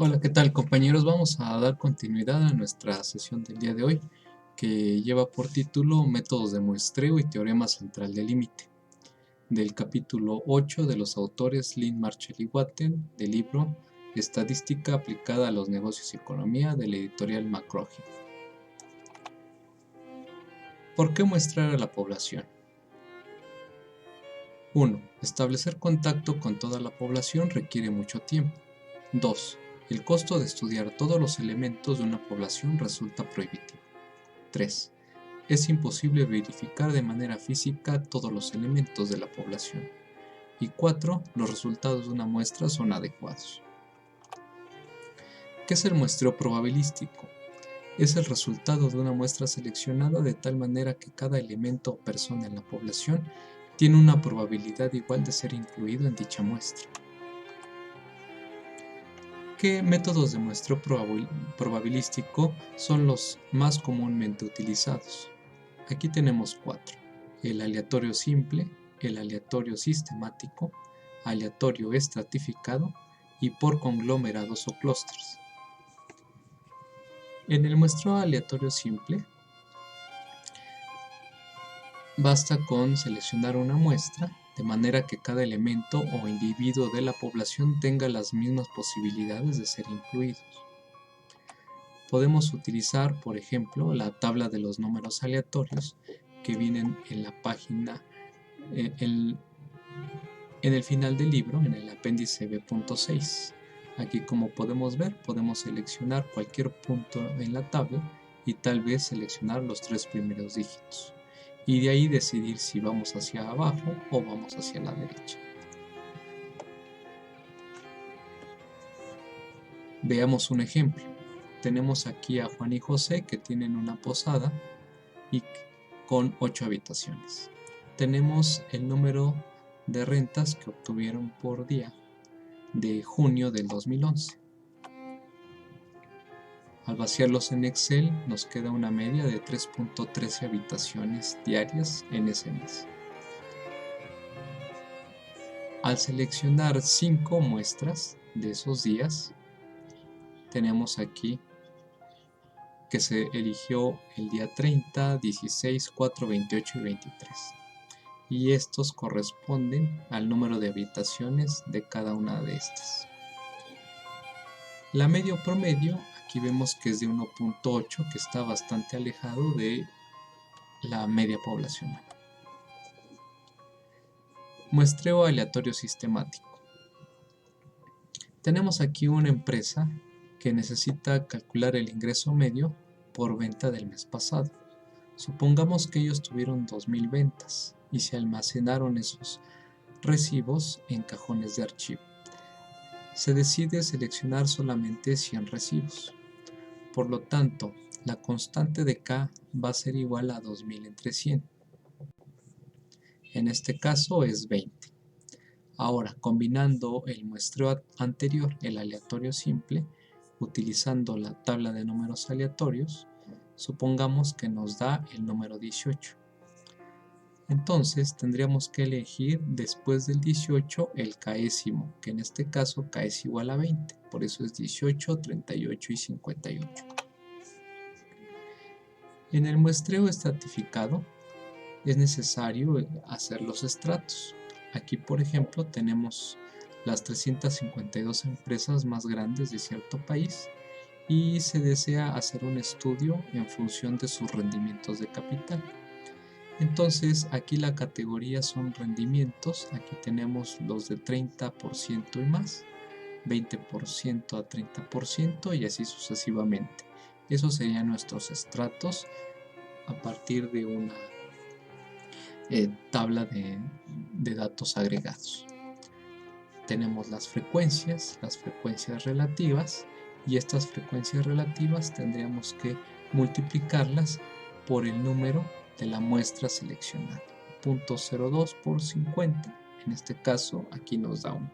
Hola, ¿qué tal compañeros? Vamos a dar continuidad a nuestra sesión del día de hoy, que lleva por título Métodos de muestreo y teorema central del límite, del capítulo 8 de los autores Lynn Marshall y Watten, del libro Estadística aplicada a los negocios y economía, de la editorial McGraw-Hill. ¿Por qué muestrar a la población? 1. Establecer contacto con toda la población requiere mucho tiempo. 2. El costo de estudiar todos los elementos de una población resulta prohibitivo. 3. Es imposible verificar de manera física todos los elementos de la población. Y 4. Los resultados de una muestra son adecuados. ¿Qué es el muestreo probabilístico? Es el resultado de una muestra seleccionada de tal manera que cada elemento o persona en la población tiene una probabilidad igual de ser incluido en dicha muestra. ¿Qué métodos de muestreo probabilístico son los más comúnmente utilizados? Aquí tenemos 4. El aleatorio simple, el aleatorio sistemático, aleatorio estratificado y por conglomerados o clústeres. En el muestreo aleatorio simple, basta con seleccionar una muestra de manera que cada elemento o individuo de la población tenga las mismas posibilidades de ser incluidos. Podemos utilizar, por ejemplo, la tabla de los números aleatorios que vienen en la página, en el final del libro, en el apéndice B.6. Aquí, como podemos ver, podemos seleccionar cualquier punto en la tabla y tal vez seleccionar los 3 primeros dígitos. Y de ahí decidir si vamos hacia abajo o vamos hacia la derecha. Veamos un ejemplo. Tenemos aquí a Juan y José que tienen una posada y con 8 habitaciones. Tenemos el número de rentas que obtuvieron por día de junio del 2011. Al vaciarlos en Excel nos queda una media de 3.13 habitaciones diarias en ese mes. Al seleccionar 5 muestras de esos días, tenemos aquí que se eligió el día 30, 16, 4, 28 y 23. Y estos corresponden al número de habitaciones de cada una de estas. La media promedio, aquí vemos que es de 1.8, que está bastante alejado de la media poblacional. Muestreo aleatorio sistemático. Tenemos aquí una empresa que necesita calcular el ingreso medio por venta del mes pasado. Supongamos que ellos tuvieron 2.000 ventas y se almacenaron esos recibos en cajones de archivo. Se decide seleccionar solamente 100 recibos. Por lo tanto, la constante de K va a ser igual a 2000 entre 100. En este caso es 20. Ahora, combinando el muestreo anterior, el aleatorio simple, utilizando la tabla de números aleatorios, supongamos que nos da el número 18. Entonces tendríamos que elegir después del 18 el késimo, que en este caso K es igual a 20, por eso es 18, 38 y 58. En el muestreo estratificado es necesario hacer los estratos. Aquí, por ejemplo, tenemos las 352 empresas más grandes de cierto país y se desea hacer un estudio en función de sus rendimientos de capital. Entonces, aquí la categoría son rendimientos. Aquí tenemos los de 30% y más, 20% a 30% y así sucesivamente. Esos serían nuestros estratos a partir de una tabla de datos agregados. Tenemos las frecuencias relativas y estas frecuencias relativas tendríamos que multiplicarlas por el número de la muestra seleccionada. 0.02 por 50, en este caso aquí nos da 1.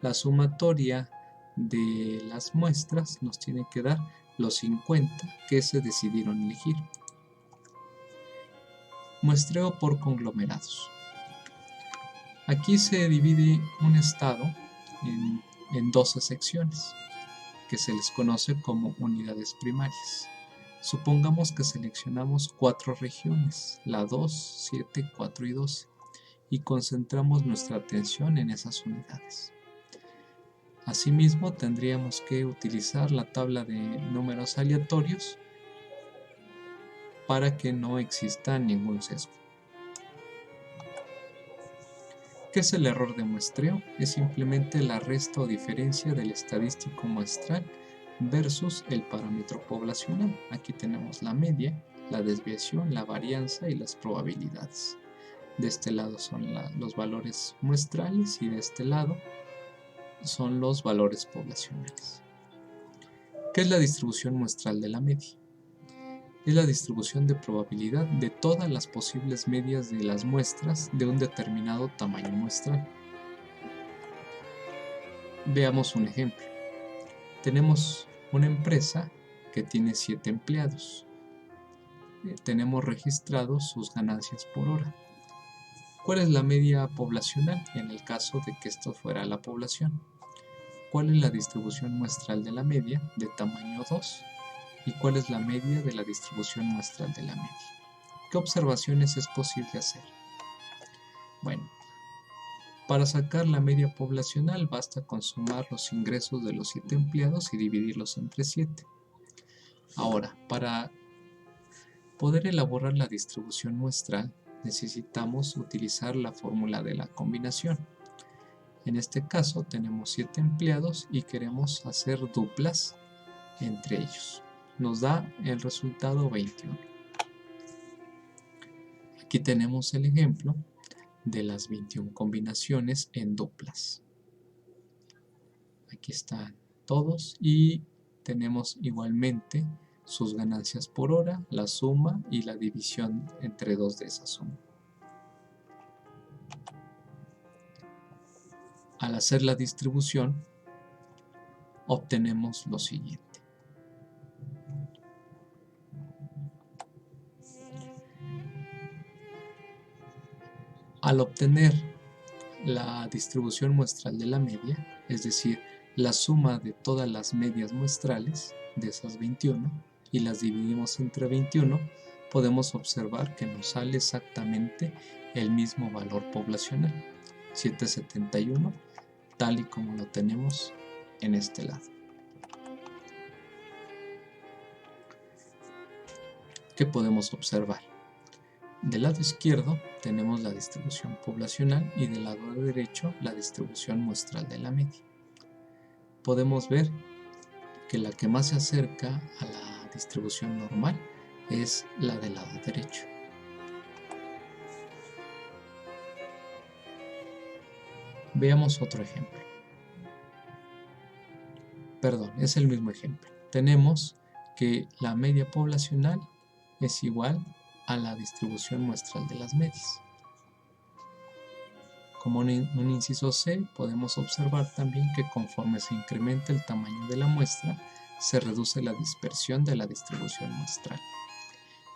La sumatoria de las muestras nos tiene que dar los 50 que se decidieron elegir. Muestreo por conglomerados. Aquí se divide un estado en 12 secciones, que se les conoce como unidades primarias. Supongamos que seleccionamos 4 regiones, la 2, 7, 4 y 12, y concentramos nuestra atención en esas unidades. Asimismo, tendríamos que utilizar la tabla de números aleatorios para que no exista ningún sesgo. ¿Qué es el error de muestreo? Es simplemente la resta o diferencia del estadístico muestral versus el parámetro poblacional. Aquí tenemos la media, la desviación, la varianza y las probabilidades. De este lado son los valores muestrales y de este lado son los valores poblacionales. ¿Qué es la distribución muestral de la media? Es la distribución de probabilidad de todas las posibles medias de las muestras de un determinado tamaño muestral. Veamos un ejemplo. Tenemos una empresa que tiene 7 empleados. Tenemos registrados sus ganancias por hora. ¿Cuál es la media poblacional en el caso de que esto fuera la población? ¿Cuál es la distribución muestral de la media de tamaño 2? ¿Y cuál es la media de la distribución muestral de la media? ¿Qué observaciones es posible hacer? Bueno, para sacar la media poblacional basta con sumar los ingresos de los 7 empleados y dividirlos entre 7. Ahora, para poder elaborar la distribución muestral, necesitamos utilizar la fórmula de la combinación. En este caso tenemos 7 empleados y queremos hacer duplas entre ellos. Nos da el resultado 21. Aquí tenemos el ejemplo de las 21 combinaciones en duplas. Aquí están todos y tenemos igualmente sus ganancias por hora, la suma y la división entre 2 de esa suma. Al hacer la distribución, obtenemos lo siguiente. Al obtener la distribución muestral de la media, es decir, la suma de todas las medias muestrales de esas 21 y las dividimos entre 21, podemos observar que nos sale exactamente el mismo valor poblacional, 771, tal y como lo tenemos en este lado. ¿Qué podemos observar? Del lado izquierdo tenemos la distribución poblacional y del lado derecho la distribución muestral de la media. Podemos ver que la que más se acerca a la distribución normal es la del lado derecho. Veamos otro ejemplo. Perdón, es el mismo ejemplo. Tenemos que la media poblacional es igual a la distribución muestral de las medias. Como un inciso C, podemos observar también que conforme se incrementa el tamaño de la muestra, se reduce la dispersión de la distribución muestral.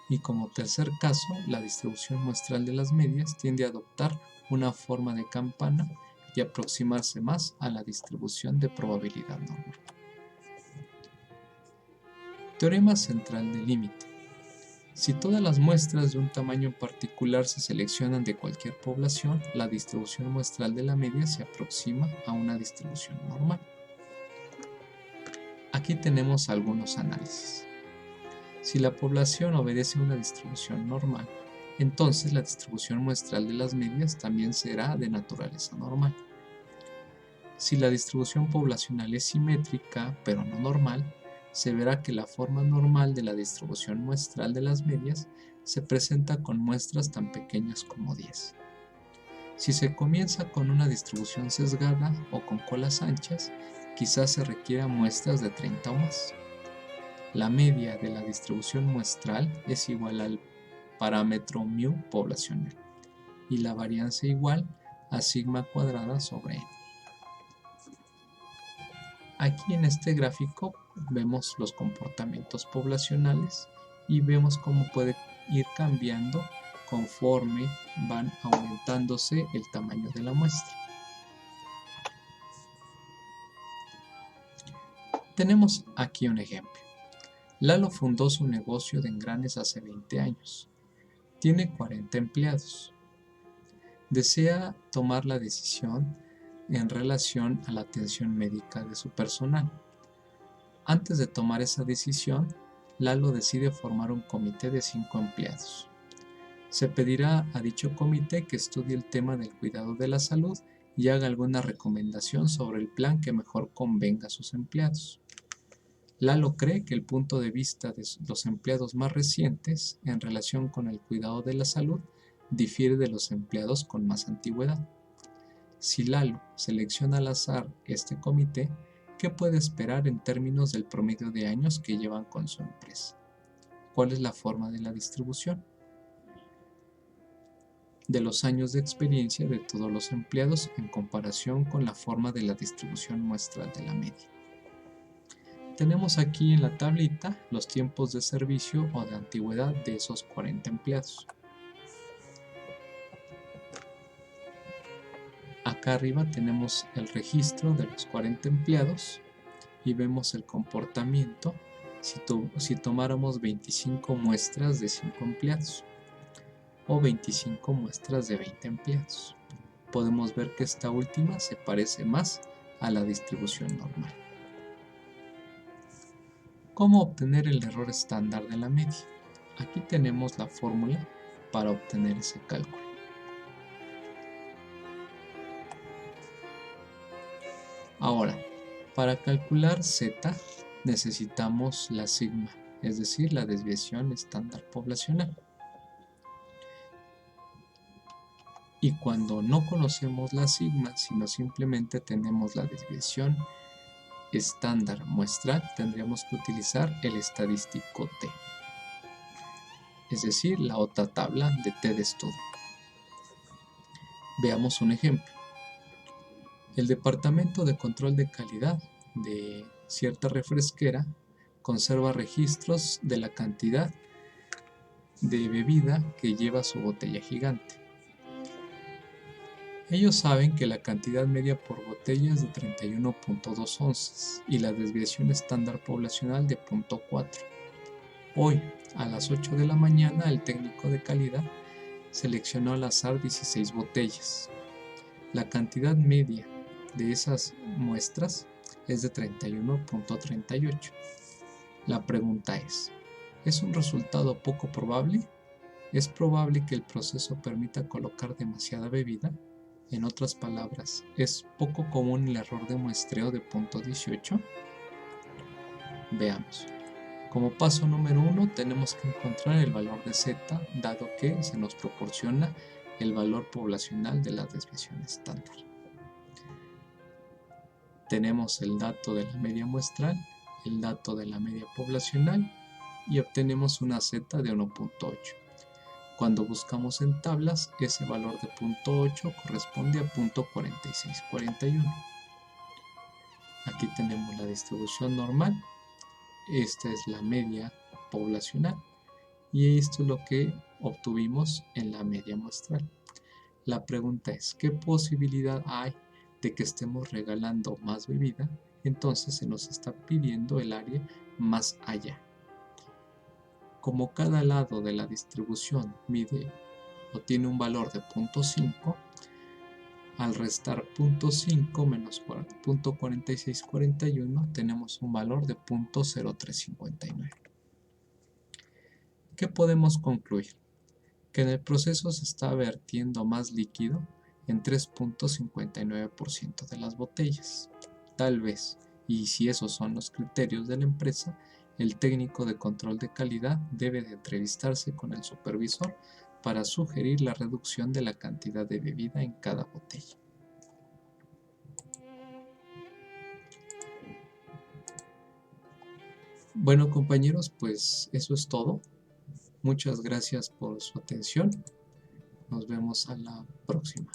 Y como tercer caso, la distribución muestral de las medias tiende a adoptar una forma de campana y aproximarse más a la distribución de probabilidad normal. Teorema central del límite. Si todas las muestras de un tamaño particular se seleccionan de cualquier población, la distribución muestral de la media se aproxima a una distribución normal. Aquí tenemos algunos análisis. Si la población obedece a una distribución normal, entonces la distribución muestral de las medias también será de naturaleza normal. Si la distribución poblacional es simétrica, pero no normal, se verá que la forma normal de la distribución muestral de las medias se presenta con muestras tan pequeñas como 10. Si se comienza con una distribución sesgada o con colas anchas, quizás se requieran muestras de 30 o más. La media de la distribución muestral es igual al parámetro mu poblacional y la varianza igual a sigma cuadrada sobre n. Aquí en este gráfico vemos los comportamientos poblacionales y vemos cómo puede ir cambiando conforme van aumentándose el tamaño de la muestra. Tenemos aquí un ejemplo. Lalo fundó su negocio de engranes hace 20 años. Tiene 40 empleados. Desea tomar la decisión en relación a la atención médica de su personal. Antes de tomar esa decisión, Lalo decide formar un comité de 5 empleados. Se pedirá a dicho comité que estudie el tema del cuidado de la salud y haga alguna recomendación sobre el plan que mejor convenga a sus empleados. Lalo cree que el punto de vista de los empleados más recientes en relación con el cuidado de la salud difiere de los empleados con más antigüedad. Si Lalo selecciona al azar este comité, ¿qué puede esperar en términos del promedio de años que llevan con su empresa? ¿Cuál es la forma de la distribución? De los años de experiencia de todos los empleados en comparación con la forma de la distribución muestral de la media. Tenemos aquí en la tablita los tiempos de servicio o de antigüedad de esos 40 empleados. Acá arriba tenemos el registro de los 40 empleados y vemos el comportamiento si tomáramos 25 muestras de 5 empleados o 25 muestras de 20 empleados. Podemos ver que esta última se parece más a la distribución normal. ¿Cómo obtener el error estándar de la media? Aquí tenemos la fórmula para obtener ese cálculo. Ahora, para calcular z necesitamos la sigma, es decir, la desviación estándar poblacional. Y cuando no conocemos la sigma, sino simplemente tenemos la desviación estándar muestral, tendríamos que utilizar el estadístico t, es decir, la otra tabla de t de estudio. Veamos un ejemplo. El Departamento de Control de Calidad de cierta refresquera conserva registros de la cantidad de bebida que lleva su botella gigante. Ellos saben que la cantidad media por botella es de 31.2 onzas y la desviación estándar poblacional de 0.4. Hoy, a las 8 de la mañana, el técnico de calidad seleccionó al azar 16 botellas. La cantidad media de esas muestras es de 31.38. La pregunta ¿es un resultado poco probable? ¿Es probable que el proceso permita colocar demasiada bebida? En otras palabras, ¿es poco común el error de muestreo de 0.18? Veamos. Como paso número 1 tenemos que encontrar el valor de z, dado que se nos proporciona el valor poblacional de la desviación estándar. Tenemos el dato de la media muestral, el dato de la media poblacional y obtenemos una z de 1.8. Cuando buscamos en tablas, ese valor de 0.8 corresponde a 0.4641. Aquí tenemos la distribución normal, esta es la media poblacional y esto es lo que obtuvimos en la media muestral. La pregunta es, ¿qué posibilidad hay de que estemos regalando más bebida? Entonces se nos está pidiendo el área más allá. Como cada lado de la distribución mide o tiene un valor de 0.5, al restar 0.5 menos 0.4641 tenemos un valor de 0.0359. ¿Qué podemos concluir? Que en el proceso se está vertiendo más líquido en 3.59% de las botellas. Tal vez, y si esos son los criterios de la empresa, el técnico de control de calidad debe de entrevistarse con el supervisor para sugerir la reducción de la cantidad de bebida en cada botella. Bueno, compañeros, pues eso es todo. Muchas gracias por su atención. Nos vemos a la próxima.